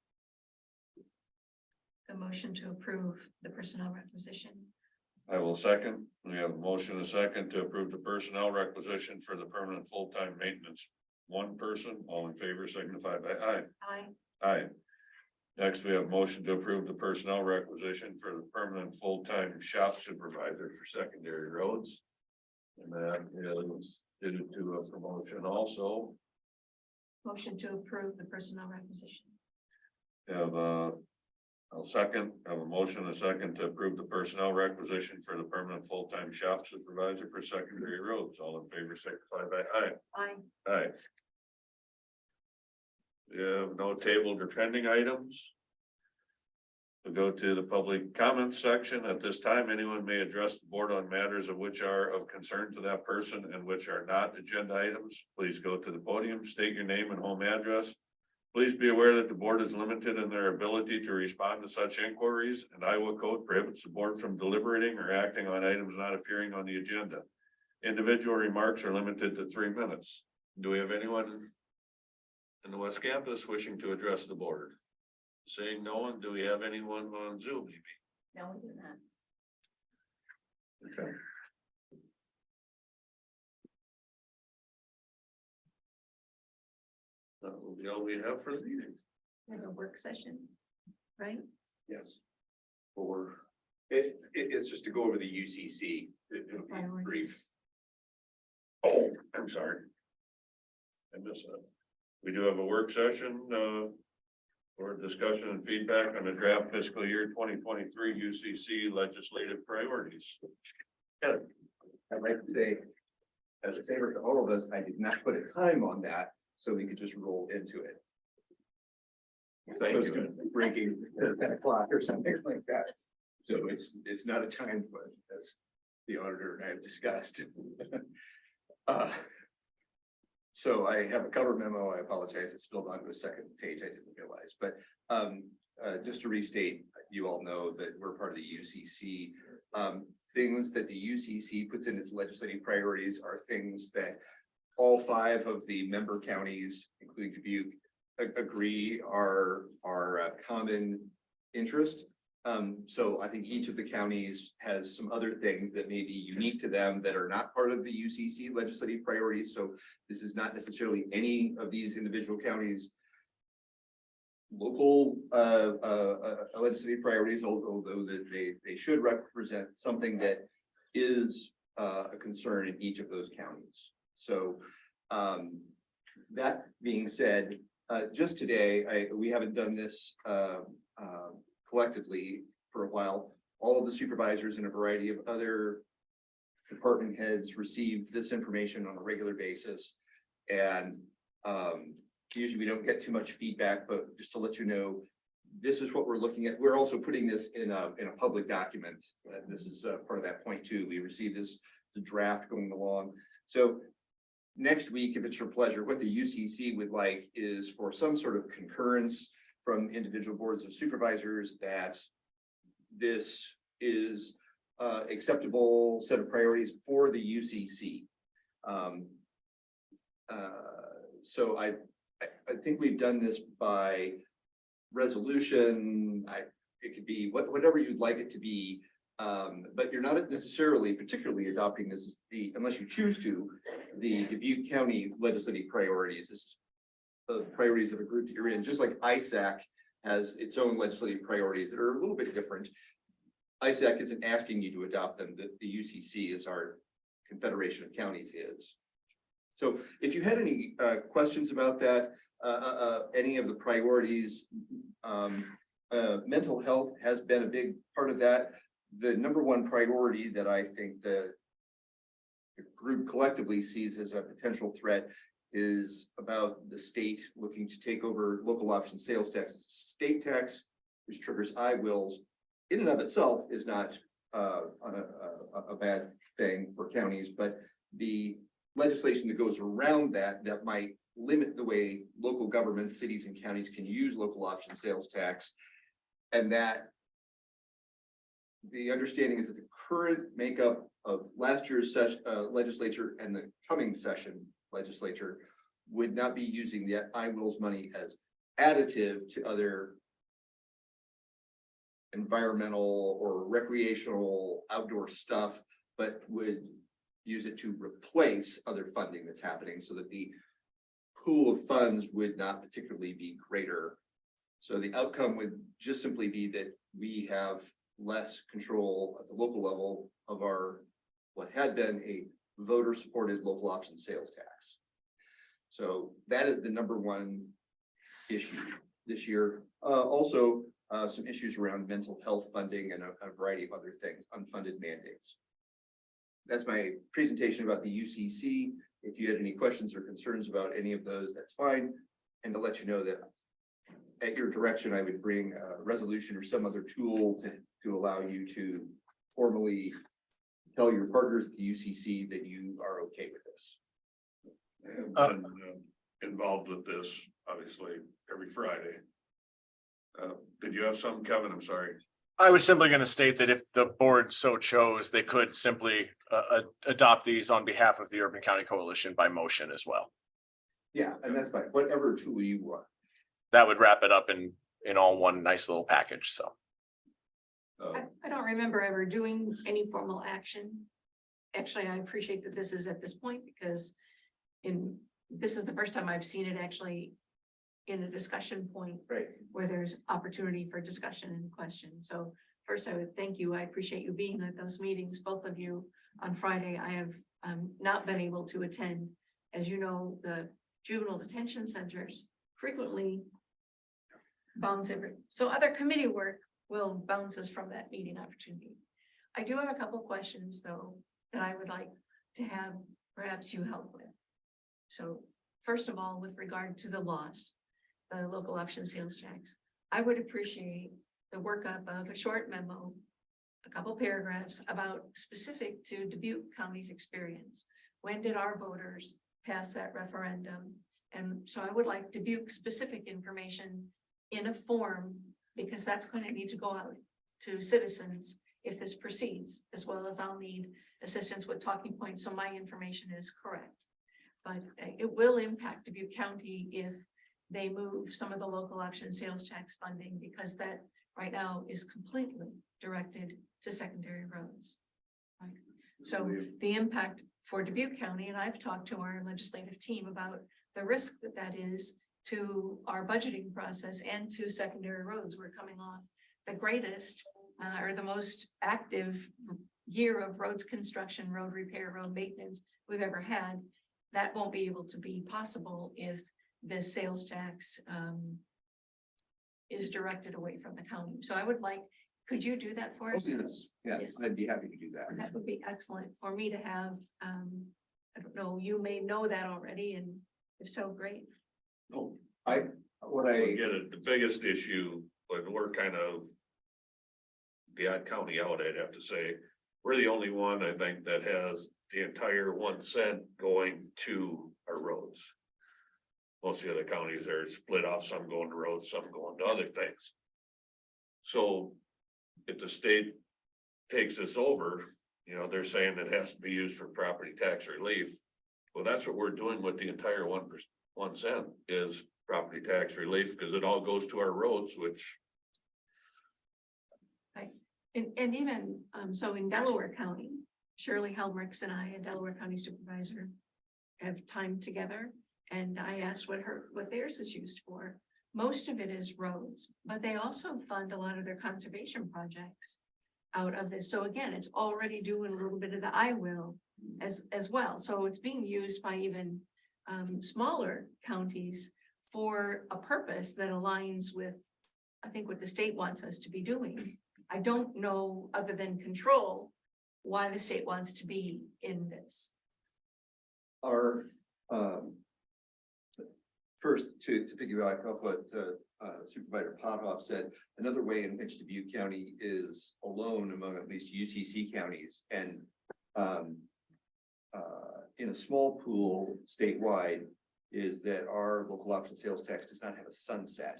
The motion to approve the personnel requisition. I will second. We have a motion and a second to approve the personnel requisition for the permanent full-time maintenance one person. All in favor signify by aye. Aye. Aye. Next, we have a motion to approve the personnel requisition for the permanent full-time shop supervisor for secondary roads. And that is due to a promotion also. Motion to approve the personnel requisition. We have I'll second, I have a motion and a second to approve the personnel requisition for the permanent full-time shop supervisor for secondary roads. All in favor signify by aye. Aye. Aye. We have no tabled or pending items. We'll go to the public comments section. At this time, anyone may address the board on matters of which are of concern to that person and which are not agenda items. Please go to the podium, state your name and home address. Please be aware that the board is limited in their ability to respond to such inquiries, and Iowa code prohibits the board from deliberating or acting on items not appearing on the agenda. Individual remarks are limited to 3 minutes. Do we have anyone in the West Campus wishing to address the board? Saying no one, do we have anyone on Zoom maybe? No, we do not. Okay. That will be all we have for the meeting. We have a work session, right? Yes. For, it's just to go over the UCC. It'll be brief. Oh, I'm sorry. I missed that. We do have a work session, for discussion and feedback on the draft fiscal year 2023 UCC legislative priorities. I'd like to say, as a favor to all of us, I did not put a time on that, so we could just roll into it. Thank I was you. gonna breaking at 10 o'clock or something like that. So it's not a time, but as the auditor and I have discussed. So I have a cover memo. I apologize. It spilled onto a second page. I didn't realize, but just to restate, you all know that we're part of the UCC. Things that the UCC puts in its legislative priorities are things that all 5 of the member counties, including Dubuque, agree are common interest. So I think each of the counties has some other things that may be unique to them that are not part of the UCC legislative priorities. So this is not necessarily any of these individual counties' local legislative priorities, although that they should represent something that is a concern in each of those counties. So that being said, just today, we haven't done this collectively for a while. All of the supervisors and a variety of other department heads receive this information on a regular basis. And usually we don't get too much feedback, but just to let you know, this is what we're looking at. We're also putting this in a public document. This is part of that point too. We received this, the draft going along. So next week, if it's your pleasure, what the UCC would like is for some sort of concurrence from individual boards of supervisors that this is acceptable set of priorities for the UCC. So I think we've done this by resolution. It could be whatever you'd like it to be. But you're not necessarily particularly adopting this as unless you choose to, the Dubuque County legislative priorities. This is the priorities of a group that you're in, just like ISAC has its own legislative priorities that are a little bit different. ISAC isn't asking you to adopt them. The UCC is our Confederation of Counties is. So if you had any questions about that, any of the priorities, mental health has been a big part of that. The number one priority that I think the group collectively sees as a potential threat is about the state looking to take over local option sales tax. State tax, which triggers I-wills, in and of itself is not a bad thing for counties, but the legislation that goes around that might limit the way local governments, cities and counties can use local option sales tax. And that the understanding is that the current makeup of last year's legislature and the coming session legislature would not be using the I-wills money as additive to other environmental or recreational outdoor stuff, but would use it to replace other funding that's happening so that the pool of funds would not particularly be greater. So the outcome would just simply be that we have less control at the local level of our, what had been a voter supported local option sales tax. So that is the number one issue this year. Also, some issues around mental health funding and a variety of other things, unfunded mandates. That's my presentation about the UCC. If you had any questions or concerns about any of those, that's fine. And to let you know that at your direction, I would bring a resolution or some other tool to allow you to formally tell your partners at the UCC that you are okay with this. I've been involved with this, obviously, every Friday. Did you have some, Kevin? I'm sorry. I was simply going to state that if the board so chose, they could simply adopt these on behalf of the Urban County Coalition by motion as well. Yeah, and that's fine. Whatever tool you want. That would wrap it up in all one nice little package, so. I don't remember ever doing any formal action. Actually, I appreciate that this is at this point because this is the first time I've seen it actually in a discussion point. Right. Where there's opportunity for discussion and questions. So first I would thank you. I appreciate you being at those meetings, both of you on Friday. I have not been able to attend. As you know, the juvenile detention centers frequently bounce so other committee work will bounce us from that meeting opportunity. I do have a couple questions though, that I would like to have perhaps you help with. So first of all, with regard to the local option sales tax, I would appreciate the workup of a short memo, a couple paragraphs about specific to Dubuque County's experience. When did our voters pass that referendum? And so I would like Dubuque specific information in a form, because that's going to need to go out to citizens if this proceeds, as well as I'll need assistance with talking points so my information is correct. But it will impact Dubuque County if they move some of the local option sales tax funding, because that right now is completely directed to secondary roads. Right. So the impact for Dubuque County, and I've talked to our legislative team about the risk that is to our budgeting process and to secondary roads. We're coming off the greatest or the most active year of roads construction, road repair, road maintenance we've ever had. That won't be able to be possible if this sales tax is directed away from the county. So I would like, could you do that for us? Yes, yeah, Yes. I'd be happy to do that. That would be excellent for me to have. I don't know, you may know that already, and if so, great. No, We'll get it. The biggest issue but we're kind of the odd county out, I'd have to say. We're the only one, I think, that has the entire 1 cent going to our roads. Most of the other counties are split off, some going to roads, some going to other things. So if the state takes this over, you know, they're saying it has to be used for property tax relief. Well, that's what we're doing with the entire 1 cent is property tax relief, because it all goes to our roads, which. And even, so in Delaware County, Shirley Helmricks and I, a Delaware County supervisor, have time together. And I asked what theirs is used for. Most of it is roads, but they also fund a lot of their conservation projects out of this. So again, it's already doing a little bit of the I will as well. So it's being used by even smaller counties for a purpose that aligns with, I think, what the state wants us to be doing. I don't know, other than control, why the state wants to be in this. Our, first, to piggyback off what Supervisor Pothoff said, another way in which Dubuque County is alone among at least UCC counties, and in a small pool statewide, is that our local option sales tax does not have a sunset.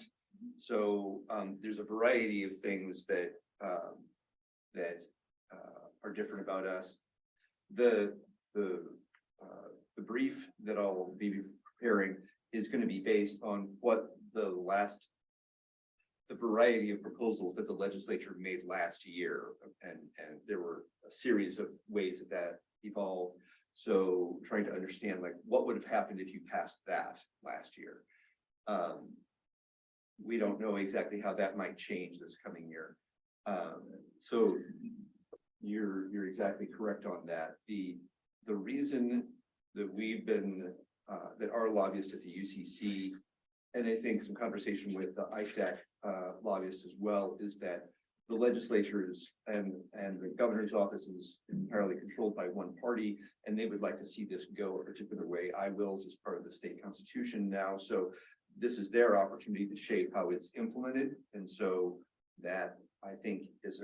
So there's a variety of things that are different about us. The brief that I'll be preparing is going to be based on what the variety of proposals that the legislature made last year, and there were a series of ways that evolved. So trying to understand like what would have happened if you passed that last year. We don't know exactly how that might change this coming year. So you're exactly correct on that. The reason that we've been that our lobbyists at the UCC, and I think some conversation with the ISAC lobbyists as well, is that the legislatures and the governor's office is entirely controlled by one party, and they would like to see this go a particular way. I wills is part of the state constitution now, so this is their opportunity to shape how it's implemented, and so that I think is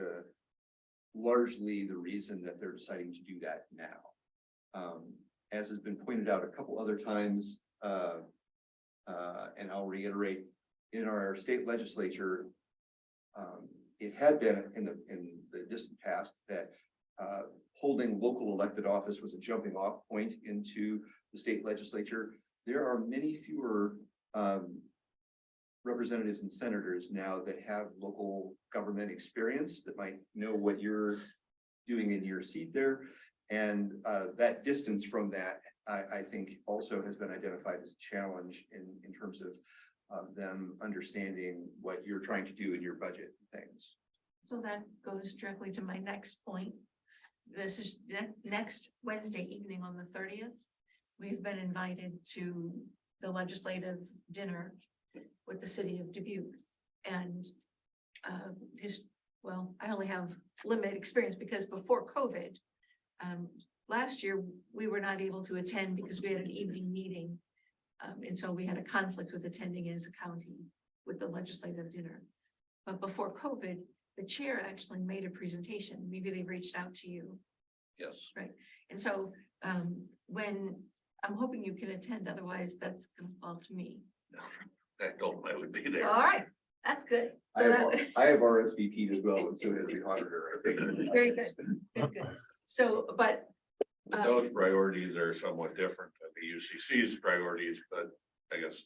largely the reason that they're deciding to do that now. As has been pointed out a couple other times, and I'll reiterate, in our state legislature, it had been in the distant past that holding local elected office was a jumping off point into the state legislature. There are many fewer representatives and senators now that have local government experience, that might know what you're doing in your seat there. And that distance from that, I think also has been identified as a challenge in terms of them understanding what you're trying to do in your budget things. So that goes directly to my next point. This is next Wednesday evening on the 30th. We've been invited to the legislative dinner with the city of Dubuque. And I only have limited experience because before COVID, last year we were not able to attend because we had an evening meeting. And so we had a conflict with attending as a county with the legislative dinner. But before COVID, the chair actually made a presentation. Maybe they reached out to you. Yes. Right. And so when I'm hoping you can attend, otherwise that's going to fall to me. I told them I would be there. All right, that's good. I So have RSVP'd as well, and so has the auditor, I think. very good, good. So, but Those priorities are somewhat different than the UCC's priorities, but I guess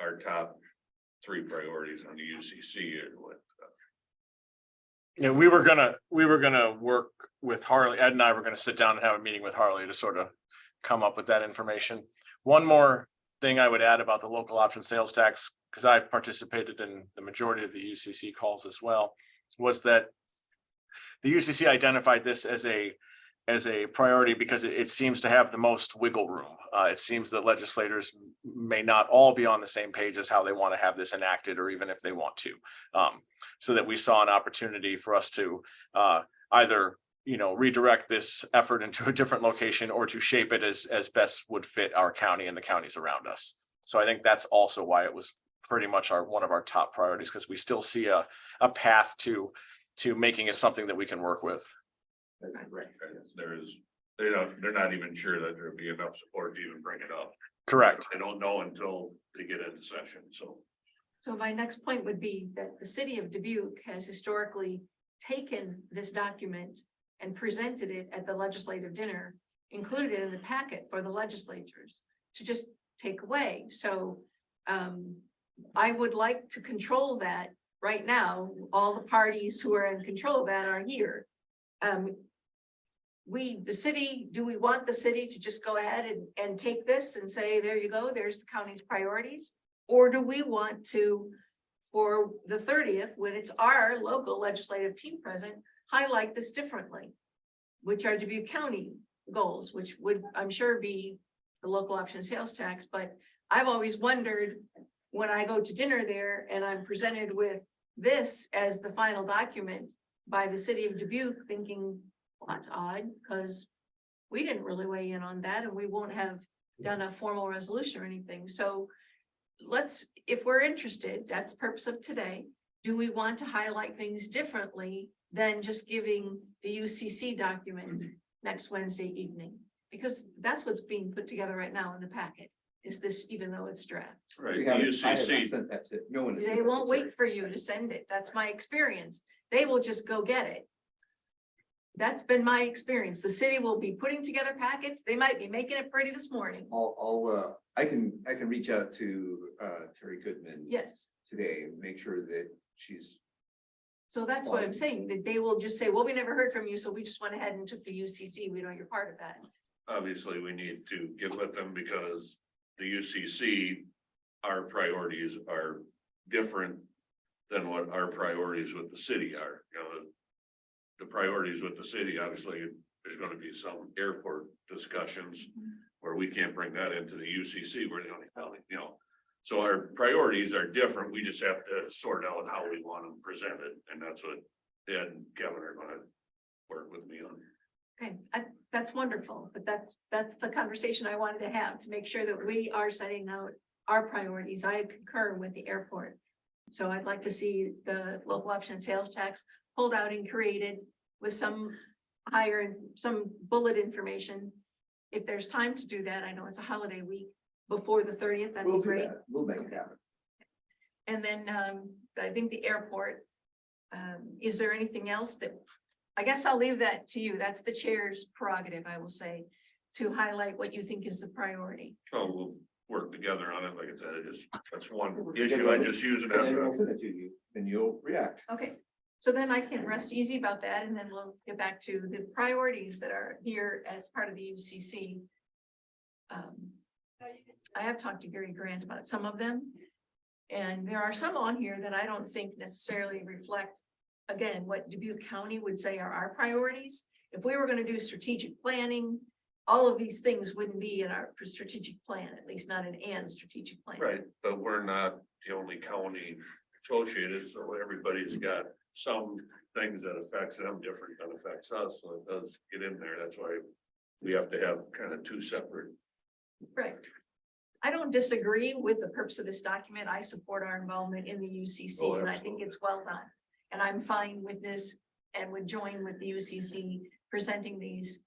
our top 3 priorities on the UCC are what. Yeah, we were gonna work with Harley. Ed and I were gonna sit down and have a meeting with Harley to sort of come up with that information. One more thing I would add about the local option sales tax, because I've participated in the majority of the UCC calls as well, was that the UCC identified this as a priority because it seems to have the most wiggle room. It seems that legislators may not all be on the same page as how they want to have this enacted, or even if they want to. So that we saw an opportunity for us to either redirect this effort into a different location, or to shape it as best would fit our county and the counties around us. So I think that's also why it was pretty much one of our top priorities, because we still see a path to making it something that we can work with. That's correct. They're not even sure that there'll be enough support to even bring it up. Correct. They don't know until they get into session, so. So my next point would be that the city of Dubuque has historically taken this document and presented it at the legislative dinner, included it in the packet for the legislatures to just take away. So I would like to control that right now. All the parties who are in control of that are here. The city, do we want the city to just go ahead and take this and say, there you go, there's the county's priorities? Or do we want to, for the 30th, when it's our local legislative team present, highlight this differently? Which are Dubuque County goals, which would, I'm sure, be the local option sales tax. But I've always wondered, when I go to dinner there and I'm presented with this as the final document by the city of Dubuque, thinking, well, that's odd, because we didn't really weigh in on that and we won't have done a formal resolution or anything. So let's, if we're interested, that's the purpose of today. Do we want to highlight things differently than just giving the UCC document next Wednesday evening? Because that's what's being put together right now in the packet, is this, even though it's draft. Right, We the haven't- I have not UCC, sent that to- No one. has They sent that won't to wait Terry. for you to send it. That's my experience. They will just go get it. That's been my experience. The city will be putting together packets. They might be making it pretty this morning. I can reach out to Terry Goodman Yes. today and make sure that she's, So that's what I'm saying, that they will just say, well, we never heard from you, so we just went ahead and took the UCC. We know you're part of that. obviously, we need to get with them because the UCC, our priorities are different than what our priorities with the city are. You know, the priorities with the city, obviously, there's gonna be some airport discussions where we can't bring that into the UCC, we're the only county, you know. So our priorities are different, we just have to sort out how we want them presented, and that's what Ed and Kevin are gonna work with me on. Okay, that's wonderful, but that's the conversation I wanted to have, to make sure that we are setting out our priorities. I concur with the airport. So I'd like to see the local option sales tax pulled out and created with some some bullet information. If there's time to do that, I know it's a holiday week before the 30th, that'd we'll be do great. that. We'll make it happen. And then I think the airport, is there anything else that, I guess I'll leave that to you. That's the chair's prerogative, I will say, to highlight what you think is the priority. So we'll work together on it, like I said, that's one issue, I just use it And as then a. we'll send it to you and you'll react. Okay, so then I can rest easy about that, and then we'll get back to the priorities that are here as part of the UCC. I have talked to Gary Grant about some of them. And there are some on here that I don't think necessarily reflect, again, what Dubuque County would say are our priorities. If we were gonna do strategic planning, all of these things wouldn't be in our strategic plan, at least not in strategic plan. Right, but we're not the only county associated, so everybody's got some things that affects them different than affects us, so it does get in there, that's why we have to have kind of two separate. Right. I don't disagree with the purpose of this document. I support our involvement in the UCC, Oh, and I think absolutely. it's well done. And I'm fine with this and would join with the UCC presenting these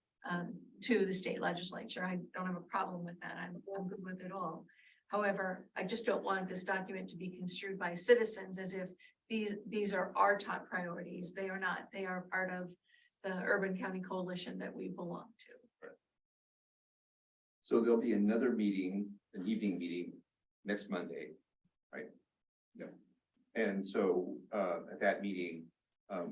to the state legislature. I don't have a problem with that. I'm good with it all. However, I just don't want this document to be construed by citizens as if these are our top priorities. They are not. They are part of the Urban County Coalition that we belong to. So there'll be another meeting, an evening meeting next Monday, right? No. And so at that meeting,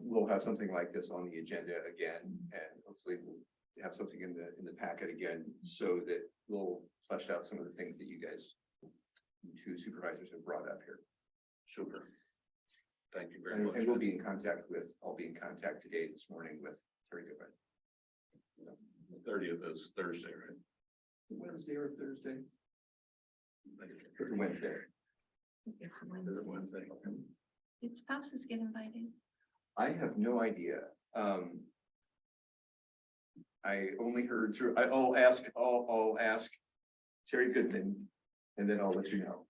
we'll have something like this on the agenda again, and hopefully we'll have something in the packet again, so that we'll flesh out some of the things that you guys, you two supervisors, have brought up here. Super. Thank you very And much. and we'll be in contact with, I'll be in contact today, this morning, with Terry Goodman. The 30th is Thursday, right? Wednesday or Thursday? Wednesday. Wednesday. It's Is it Wednesday. Wednesday? Did spouses get invited? I have no idea. I only heard through, I'll ask Terry Goodman, and then I'll let you know.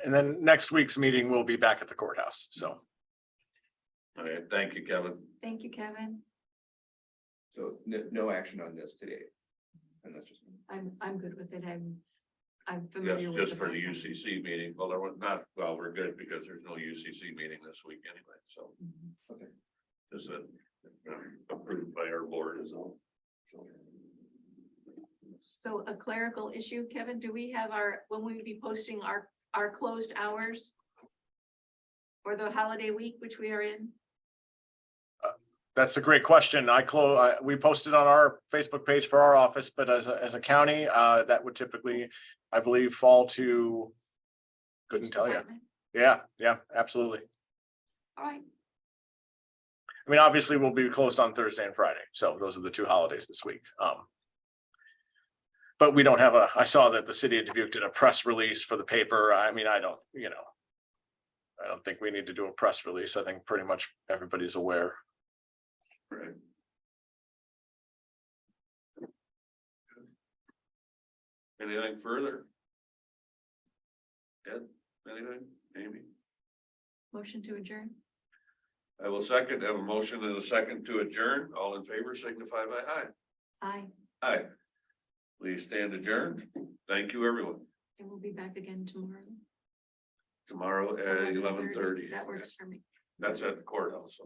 And then next week's meeting will be back at the courthouse, so. All right, thank you, Kevin. Thank you, Kevin. So no action on this today. And that's just. I'm good with it. I'm Yes, familiar with. just the for the background. UCC meeting. Well, there was not, well, we're good because there's no UCC meeting this week anyway, so. Mhm. Is it approved by our board is all. So a clerical issue, Kevin, do we have when we be posting our closed hours? For the holiday week, which we are in? That's a great question. We posted on our Facebook page for our office, but as a county, that would typically, I believe, fall to. Couldn't Each tell you. department? Yeah, absolutely. All right, I mean, obviously, we'll be closed on Thursday and Friday, so those are the 2 holidays this week. But we don't have I saw that the city of Dubuque did a press release for the paper. I mean, I don't think we need to do a press release. I think pretty much everybody's aware. Right. Anything further? Ed, anything? Amy? motion to adjourn. I will second, have a motion and a second to adjourn. All in favor signify by aye. Aye, Aye. Please stand adjourned. Thank you, everyone. and we'll be back again tomorrow. Tomorrow at 11:30. That works for me. That's at the courthouse.